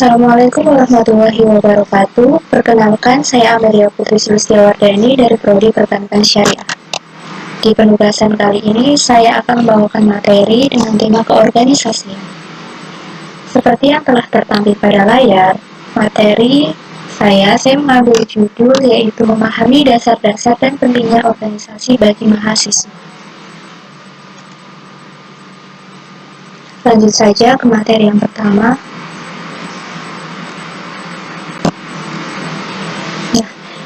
Assalamualaikum warahmatullahi wabarakatuh. Perkenalkan, saya Amelia Putri Sulistiawardani dari Prodi Perbankan Syariah. Di penugasan kali ini, saya akan membawakan materi dengan tema keorganisasian. Seperti yang telah tertampil pada layar, materi saya mengambil judul yaitu memahami dasar-dasar dan pentingnya organisasi bagi mahasiswa. Lanjut saja ke materi yang pertama.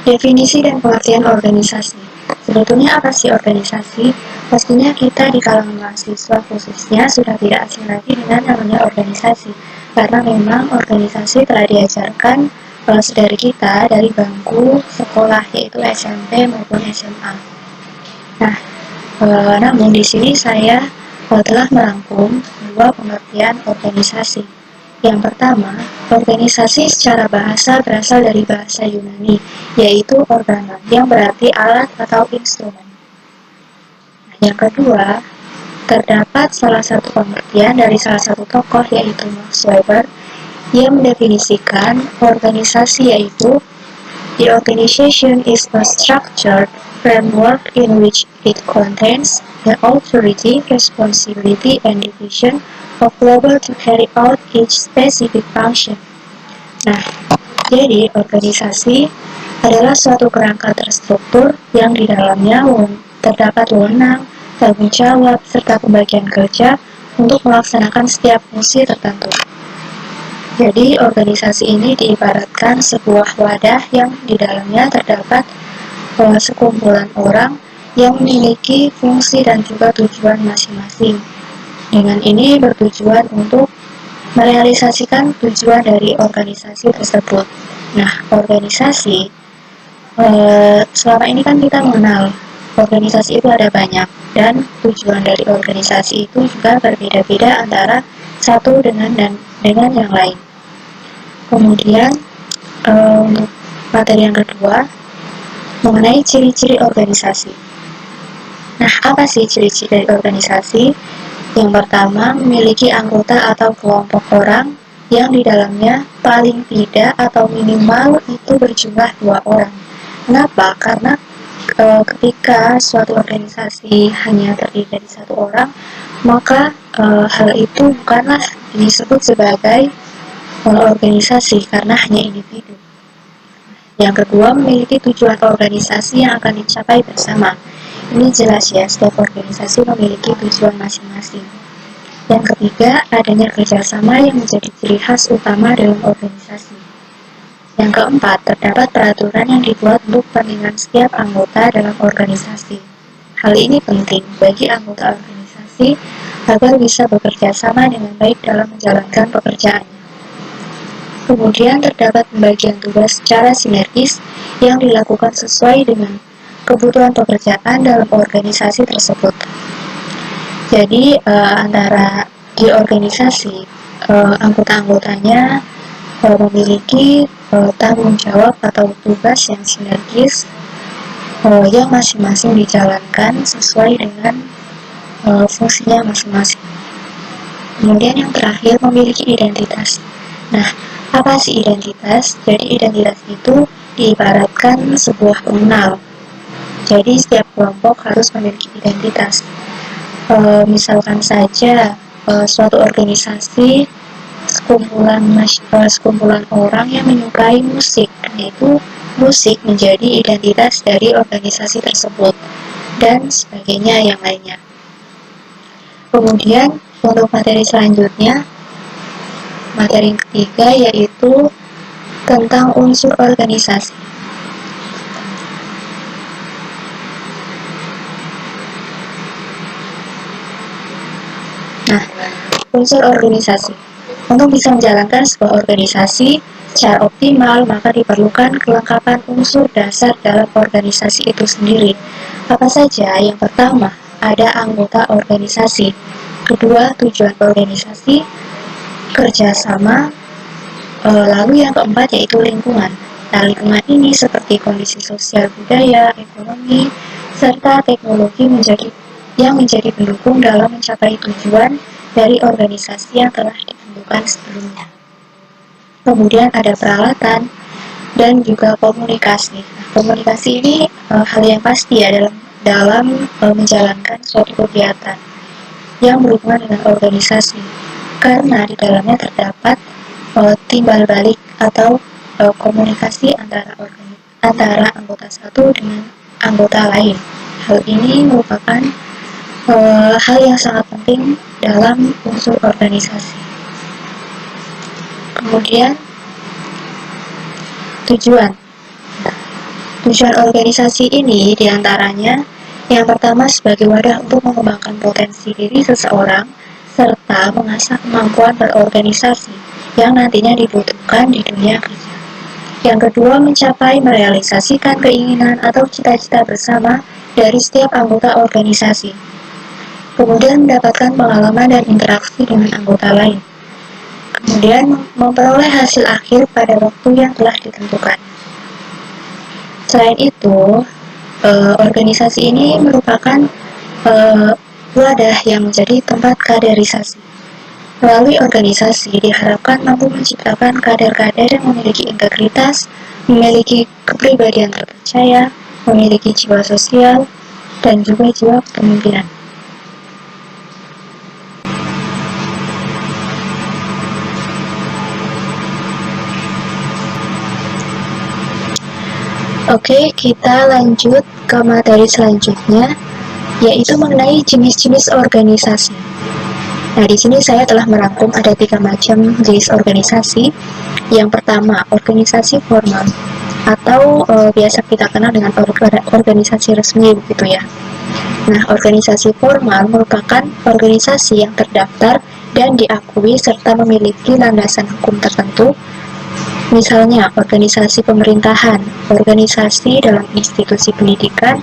Definisi dan pengertian organisasi. Sebetulnya apa sih organisasi? Pastinya kita di kalangan mahasiswa khususnya sudah tidak asing lagi dengan namanya organisasi. Karena memang organisasi telah diajarkan dari kita dari bangku sekolah yaitu SMP maupun SMA. Nah, namun di sini saya telah merangkum dua pengertian organisasi. Yang pertama, organisasi secara bahasa berasal dari bahasa Yunani, yaitu organon, yang berarti alat atau instrumen. Yang kedua, terdapat salah satu pengertian dari salah satu tokoh, yaitu Max Weber, yang mendefinisikan organisasi yaitu the organization is a structured framework in which it contains the authority, responsibility, and division of labor to carry out each specific function. Nah, jadi organisasi adalah suatu kerangka terstruktur yang di dalamnya terdapat wewenang, tanggung jawab, serta pembagian kerja untuk melaksanakan setiap fungsi tertentu. Jadi, organisasi ini diibaratkan sebuah wadah yang di dalamnya terdapat sekumpulan orang yang memiliki fungsi dan juga tujuan masing-masing. Dengan ini bertujuan untuk merealisasikan tujuan dari organisasi tersebut. Nah, organisasi, selama ini kan kita mengenal organisasi itu ada banyak, dan tujuan dari organisasi itu juga berbeda-beda antara satu dengan yang lain. Kemudian, materi yang kedua mengenai ciri-ciri organisasi. Nah, apa sih ciri-ciri dari organisasi? Yang pertama, memiliki anggota atau kelompok orang yang di dalamnya paling tidak atau minimal itu berjumlah 2 orang. Kenapa? Karena ketika suatu organisasi hanya terdiri dari 1 orang, maka hal itu bukanlah disebut sebagai organisasi karena hanya individu. Yang kedua, memiliki tujuan organisasi yang akan dicapai bersama. Ini jelas ya, setiap organisasi memiliki tujuan masing-masing. Yang ketiga, adanya kerjasama yang menjadi ciri khas utama dalam organisasi. Yang keempat, terdapat peraturan yang dibuat untuk kepentingan setiap anggota dalam organisasi. Hal ini penting bagi anggota organisasi agar bisa bekerja sama dengan baik dalam menjalankan pekerjaannya. Kemudian terdapat pembagian tugas secara sinergis yang dilakukan sesuai dengan kebutuhan pekerjaan dalam organisasi tersebut. Jadi antara di organisasi anggota-anggotanya memiliki tanggung jawab atau tugas yang sinergis yang masing-masing dijalankan sesuai dengan fungsinya masing-masing. Kemudian yang terakhir, memiliki identitas. Nah, apa sih identitas? Jadi identitas itu diibaratkan sebuah pengenal. Jadi setiap kelompok harus memiliki identitas. Misalkan saja suatu organisasi sekumpulan orang yang menyukai musik, yaitu musik menjadi identitas dari organisasi tersebut dan sebagainya yang lainnya. Kemudian untuk materi selanjutnya, materi yang ketiga yaitu tentang unsur organisasi. Nah, unsur organisasi. Untuk bisa menjalankan sebuah organisasi secara optimal, maka diperlukan kelengkapan unsur dasar dalam organisasi itu sendiri. Apa saja? Yang pertama, ada anggota organisasi. Kedua, tujuan organisasi, kerjasama. Lalu yang keempat yaitu lingkungan. Nah, lingkungan ini seperti kondisi sosial, budaya, ekonomi, serta teknologi yang menjadi pendukung dalam mencapai tujuan dari organisasi yang telah ditentukan sebelumnya. kemudian ada peralatan, dan juga komunikasi. Komunikasi ini hal yang pasti ya dalam menjalankan suatu kegiatan yang berhubungan dengan organisasi, karena di dalamnya terdapat timbal balik atau komunikasi antara anggota satu dengan anggota lain. Hal ini merupakan hal yang sangat penting dalam unsur organisasi. Kemudian tujuan organisasi ini diantaranya yang pertama sebagai wadah untuk mengembangkan potensi diri seseorang serta mengasah kemampuan berorganisasi yang nantinya dibutuhkan di dunia kerja. Yang kedua, mencapai merealisasikan keinginan atau cita-cita bersama dari setiap anggota organisasi. Kemudian mendapatkan pengalaman dan interaksi dengan anggota lain. Kemudian memperoleh hasil akhir pada waktu yang telah ditentukan. Selain itu, organisasi ini merupakan wadah yang menjadi tempat kaderisasi. Melalui organisasi diharapkan mampu menciptakan kader-kader yang memiliki integritas, memiliki kepribadian terpercaya, memiliki jiwa sosial, dan juga jiwa kepemimpinan. Oke, kita lanjut ke materi selanjutnya, yaitu mengenai jenis-jenis organisasi. Nah, di sini saya telah merangkum ada 3 macam jenis organisasi. Yang pertama, organisasi formal atau biasa kita kenal dengan organisasi resmi begitu ya. Nah, organisasi formal merupakan organisasi yang terdaftar dan diakui serta memiliki landasan hukum tertentu. Misalnya, organisasi pemerintahan, organisasi dalam institusi pendidikan,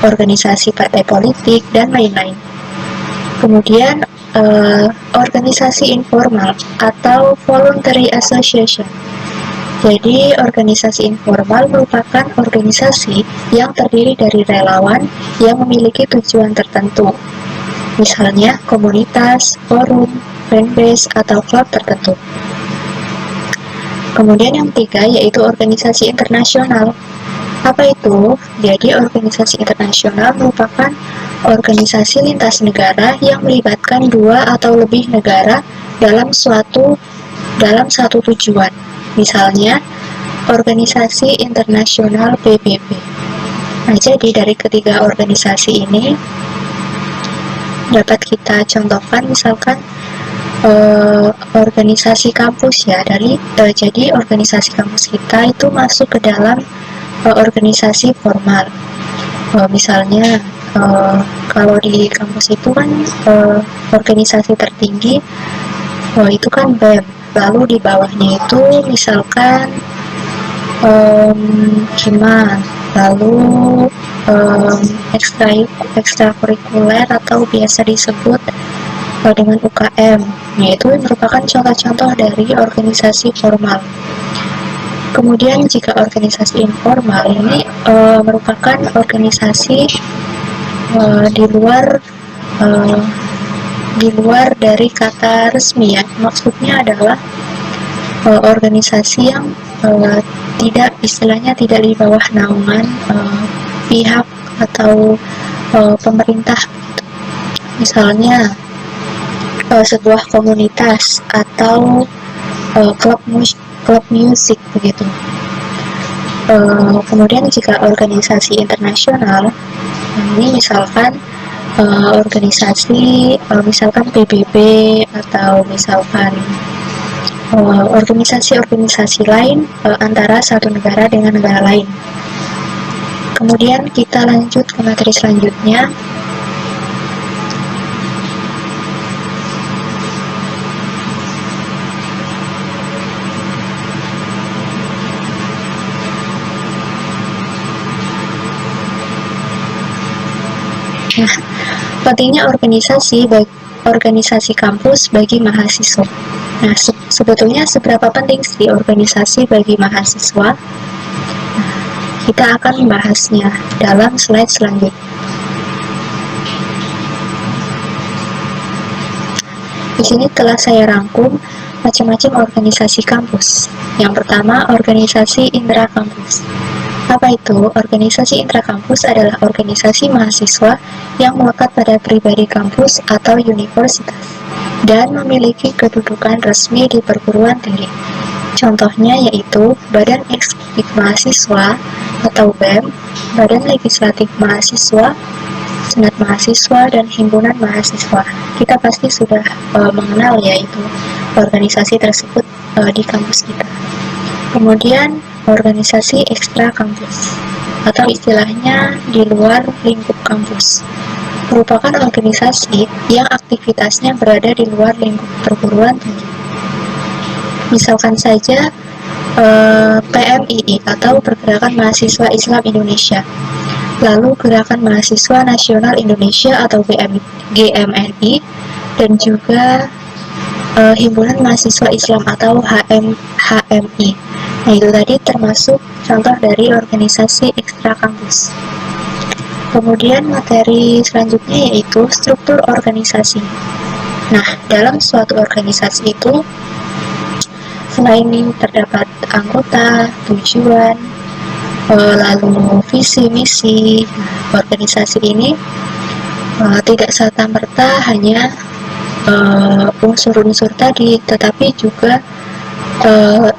organisasi partai politik, dan lain-lain. Kemudian, organisasi informal atau voluntary association. Jadi, organisasi informal merupakan organisasi yang terdiri dari relawan yang memiliki tujuan tertentu. Misalnya, komunitas, forum, fanbase, atau klub tertentu. Kemudian yang ketiga yaitu organisasi internasional. Apa itu? Jadi organisasi internasional merupakan organisasi lintas negara yang melibatkan 2 atau lebih negara dalam satu tujuan. Misalnya, organisasi internasional PBB. Nah, jadi dari ketiga organisasi ini dapat kita contohkan misalkan organisasi kampus ya, jadi organisasi kampus kita itu masuk ke dalam organisasi formal. Misalnya kalau di kampus itu kan organisasi tertinggi itu kan BEM, lalu di bawahnya itu misalkan HIMA, lalu ekstrakurikuler atau biasa disebut dengan UKM, yaitu merupakan contoh-contoh dari organisasi formal. Kemudian jika organisasi informal ini merupakan organisasi di luar dari kata resmi ya, maksudnya adalah organisasi yang tidak di bawah naungan pihak atau pemerintah. Misalnya sebuah komunitas atau klub musik begitu. Kemudian jika organisasi internasional, ini misalkan organisasi misalkan PBB atau misalkan organisasi-organisasi lain antara satu negara dengan negara lain. Kemudian kita lanjut ke materi selanjutnya. Nah, pentingnya organisasi kampus bagi mahasiswa. Nah, sebetulnya seberapa penting sih organisasi bagi mahasiswa? Kita akan membahasnya dalam slide selanjutnya. Di sini telah saya rangkum macam-macam organisasi kampus. Yang pertama, organisasi intrakampus. Apa itu? Organisasi intrakampus adalah organisasi mahasiswa yang melekat pada pribadi kampus atau universitas dan memiliki kedudukan resmi di perguruan tinggi. Contohnya yaitu Badan Eksekutif Mahasiswa atau BEM, Badan Legislatif Mahasiswa, Senat Mahasiswa, dan Himpunan Mahasiswa. Kita pasti sudah mengenal yaitu organisasi tersebut di kampus kita. Kemudian organisasi ekstra kampus atau istilahnya di luar lingkup kampus merupakan organisasi yang aktivitasnya berada di luar lingkup perguruan tinggi. Misalkan saja PMII atau Pergerakan Mahasiswa Islam Indonesia, lalu Gerakan Mahasiswa Nasional Indonesia atau GMNI, dan juga Himpunan Mahasiswa Islam atau HMI. Nah, itu tadi termasuk contoh dari organisasi ekstra kampus. Kemudian materi selanjutnya yaitu struktur organisasi. Nah, dalam suatu organisasi itu selain terdapat anggota, tujuan, lalu visi misi, organisasi ini tidak serta-merta hanya unsur-unsur tadi, tetapi juga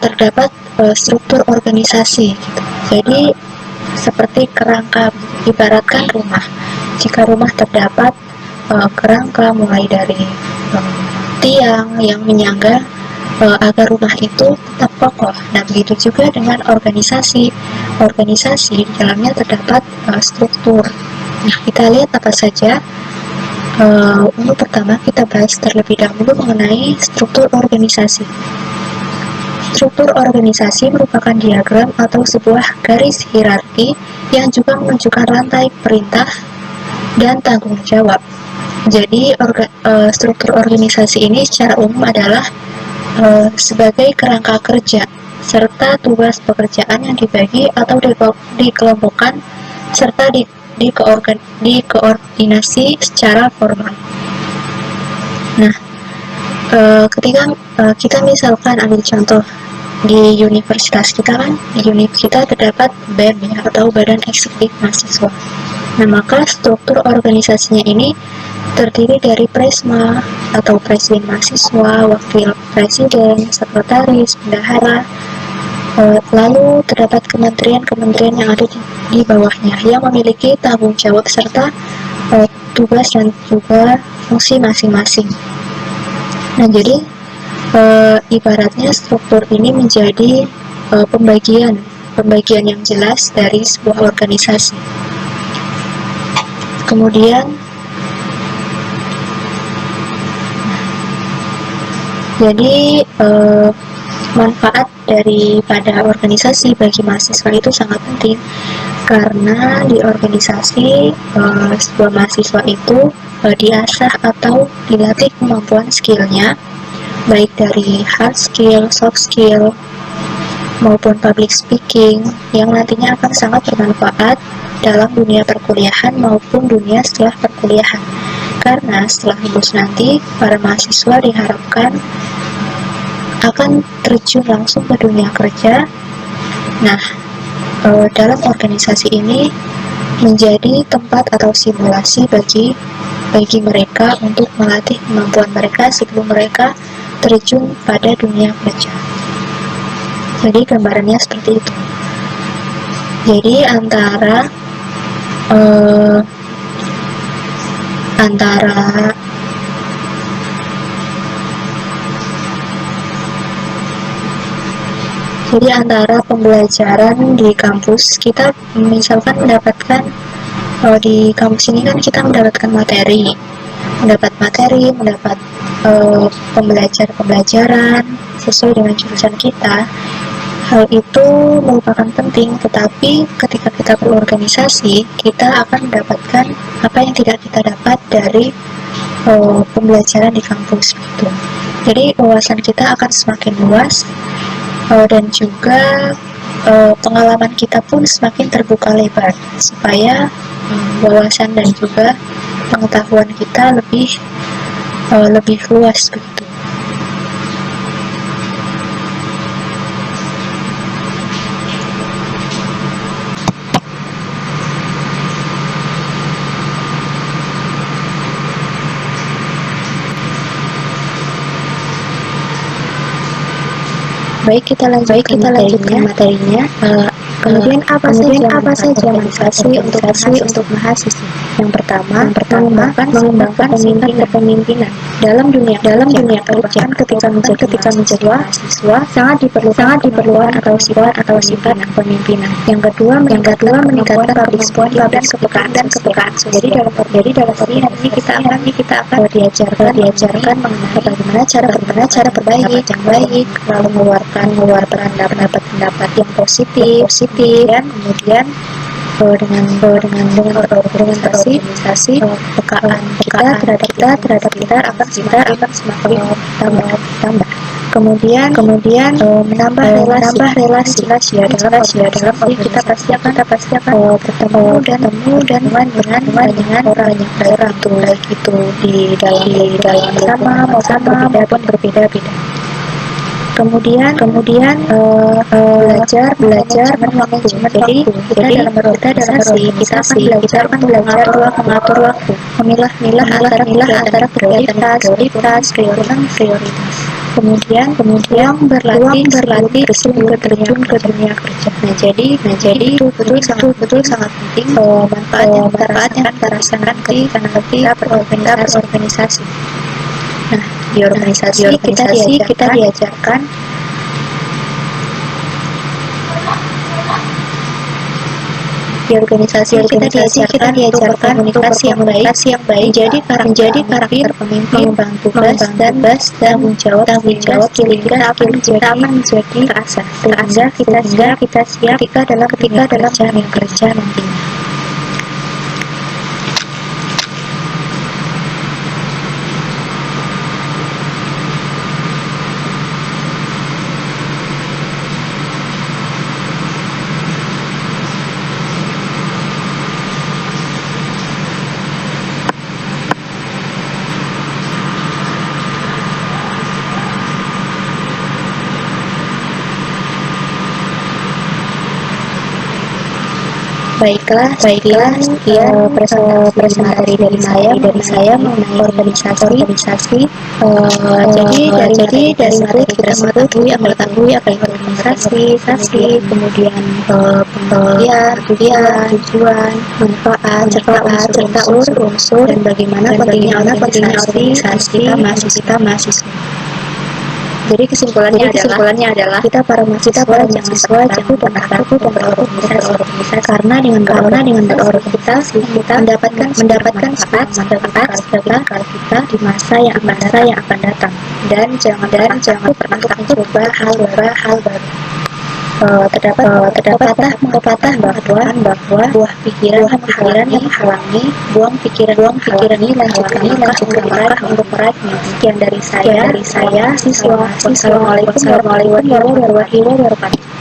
terdapat struktur organisasi gitu. Jadi seperti kerangka, ibaratkan rumah. Jika rumah terdapat kerangka mulai dari tiang yang menyangga agar rumah itu tetap kokoh. Nah, begitu juga dengan organisasi. Organisasi di dalamnya terdapat struktur. Nah, kita lihat apa saja. Untuk pertama kita bahas terlebih dahulu mengenai struktur organisasi. Struktur organisasi merupakan diagram atau sebuah garis hierarki yang juga menunjukkan rantai perintah dan tanggung jawab. Jadi struktur organisasi ini secara umum adalah sebagai kerangka kerja serta tugas pekerjaan yang dibagi atau dikelompokkan serta dikoordinasi secara formal. Nah, ketika kita misalkan ambil contoh di universitas kita kan, di univ kita terdapat BEM ya, atau Badan Eksekutif Mahasiswa. Nah, maka struktur organisasinya ini terdiri dari presma atau presiden mahasiswa, wakil presiden, sekretaris, bendahara, lalu terdapat kementerian-kementerian yang ada di bawahnya yang memiliki tanggung jawab serta tugas dan juga fungsi masing-masing. Nah, jadi ibaratnya struktur ini menjadi pembagian yang jelas dari sebuah organisasi. Kemudian jadi manfaat daripada organisasi bagi mahasiswa itu sangat penting, karena di organisasi sebuah mahasiswa itu diasah atau dilatih kemampuan skillnya, baik dari hard skill, soft skill, maupun public speaking, yang nantinya akan sangat bermanfaat dalam dunia perkuliahan maupun dunia setelah perkuliahan. Karena setelah lulus nanti, para mahasiswa diharapkan akan terjun langsung ke dunia kerja. Nah, dalam organisasi ini menjadi tempat atau simulasi bagi mereka untuk melatih kemampuan mereka sebelum mereka terjun pada dunia kerja. Jadi gambarannya seperti itu. Jadi antara pembelajaran di kampus, kita misalkan mendapatkan di kampus ini kan kita mendapatkan materi, mendapat pembelajaran sesuai dengan jurusan kita. Hal itu merupakan penting, tetapi ketika kita berorganisasi, kita akan mendapatkan apa yang tidak kita dapat dari pembelajaran di kampus gitu. Jadi wawasan kita akan semakin luas, dan juga pengalaman kita pun semakin terbuka lebar, supaya wawasan dan juga pengetahuan kita lebih luas begitu. Baik, kita lanjutkan materinya. Kemudian apa saja organisasi untuk mahasiswa? Yang pertama, mengembangkan sifat kepemimpinan. Dalam dunia kerja ketika menjadi mahasiswa sangat diperlukan atau sifat kepemimpinan. Yang kedua, meningkatkan public speaking dan kepekaan sosial. Jadi dalam ini kita akan diajarkan mengenai bagaimana cara berbaik, lalu mengeluarkan pendapat yang positif, kemudian dengan organisasi pekaan kita terhadap akan semakin tambah. Kemudian menambah relasi dalam kita pasti akan bertemu dan dengan orang baik itu di dalam sama maupun berbeda. Kemudian belajar manajemen waktu. Jadi dalam berorganisasi kita akan belajar mengatur waktu, memilah antara prioritas. Kemudian berlatih sebelum terjun ke dunia kerja. Nah, jadi itu betul sangat penting manfaat yang kita rasakan ketika kita berorganisasi. Nah, di organisasi kita diajarkan komunikasi yang baik, menjadi karakter pemimpin, membantu tugas dan tanggung jawab sehingga kita akan menjadi terasa sehingga kita siap ketika dalam kerja nantinya. Baiklah, sekian presentasi dari saya mengenai organisasi. Jadi dari materi kita mengetahui apa itu organisasi, kemudian tujuan, manfaat, serta unsur dan bagaimana pentingnya organisasi kita mahasiswa. Jadi kesimpulannya adalah kita para mahasiswa jangan takut berorganisasi karena dengan berorganisasi kita mendapatkan manfaat kita di masa yang akan datang, dan jangan pernah takut mencoba hal baru. Terdapat pepatah bahwa buah pikiran yang menghalangi, buang pikiran lanjutkan langkah untuk meraihnya. Sekian dari saya, siswa. Wassalamualaikum warahmatullahi wabarakatuh.